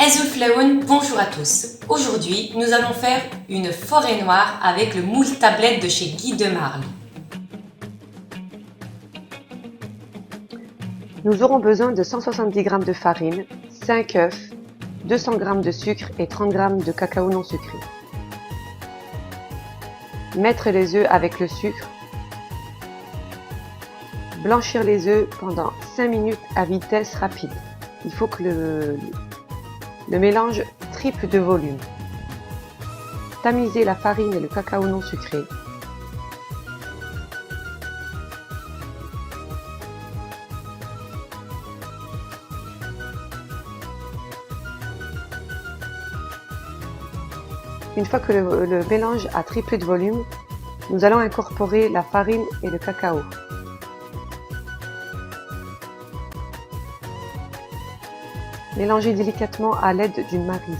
Ezouflaoun, bonjour à tous. Aujourd'hui, nous allons faire une forêt noire avec le moule tablette de chez Guy de Marle. Nous aurons besoin de 170 g de farine, 5 œufs, 200 g de sucre et 30 g de cacao non sucré. Mettre les œufs avec le sucre. Blanchir les œufs pendant 5 minutes à vitesse rapide. Il faut que le mélange triple de volume. Tamiser la farine et le cacao non sucré. Une fois que le mélange a triplé de volume, nous allons incorporer la farine et le cacao. Mélangez délicatement à l'aide d'une maryse.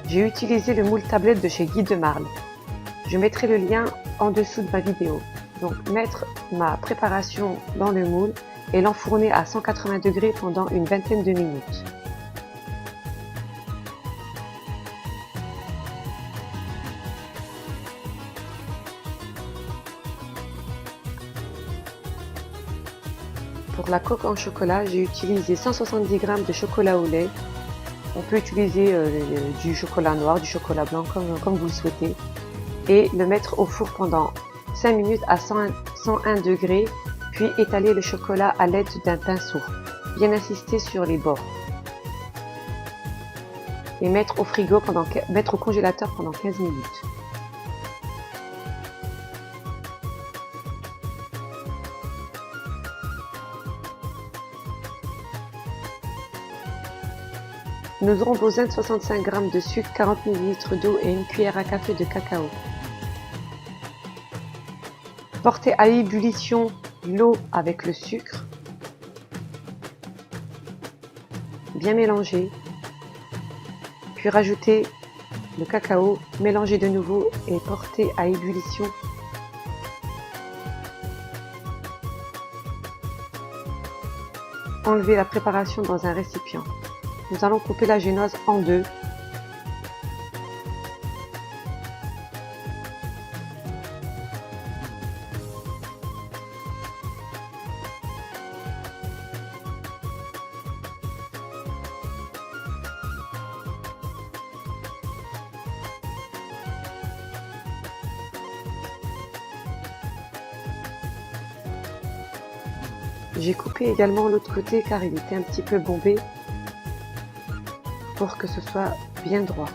J'ai utilisé le moule tablette de chez Guy de Marle. Je mettrai le lien en dessous de ma vidéo. Donc mettre ma préparation dans le moule et l'enfourner à 180 degrés pendant une vingtaine de minutes. Pour la coque en chocolat, j'ai utilisé 170 g de chocolat au lait. On peut utiliser du chocolat noir, du chocolat blanc comme vous le souhaitez. Et le mettre au four pendant 5 minutes à 101 degrés, puis étaler le chocolat à l'aide d'un pinceau. Bien insister sur les bords. Et mettre au congélateur pendant 15 minutes. Nous aurons besoin de 65 g de sucre, 40 ml d'eau et une cuillère à café de cacao. Portez à ébullition l'eau avec le sucre. Bien mélanger. Puis rajouter le cacao, mélanger de nouveau et porter à ébullition. Enlevez la préparation dans un récipient. Nous allons couper la génoise en deux. J'ai coupé également l'autre côté car il était un petit peu bombé pour que ce soit bien droit.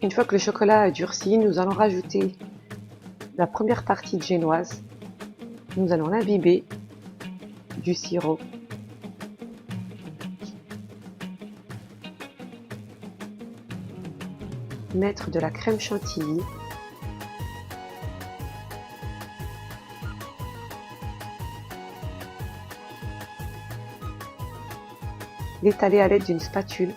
Une fois que le chocolat a durci, nous allons rajouter la première partie de génoise. Nous allons l'imbiber du sirop. Mettre de la crème chantilly. L'étaler à l'aide d'une spatule.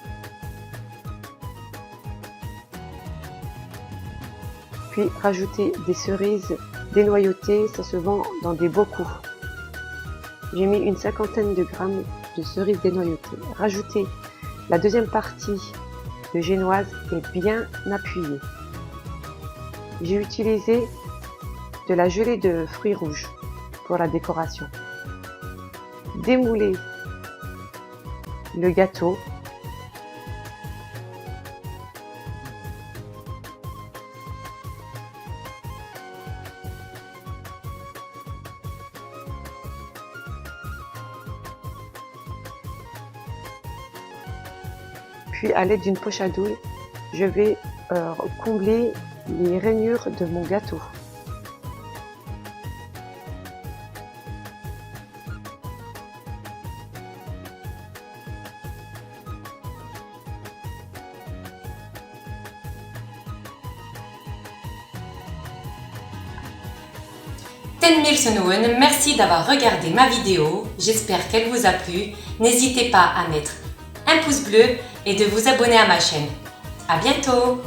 Puis rajouter des cerises dénoyautées, ça se vend dans des bocaux. J'ai mis une cinquantaine de grammes de cerises dénoyautées. Rajoutez la deuxième partie de génoise et bien appuyer. J'ai utilisé de la gelée de fruits rouges pour la décoration. Démoulez le gâteau. Puis à l'aide d'une poche à douille, je vais combler les rainures de mon gâteau. 10.000 merci d'avoir regardé ma vidéo, j'espère qu'elle vous a plu. N'hésitez pas à mettre un pouce bleu et de vous abonner à ma chaîne. À bientôt!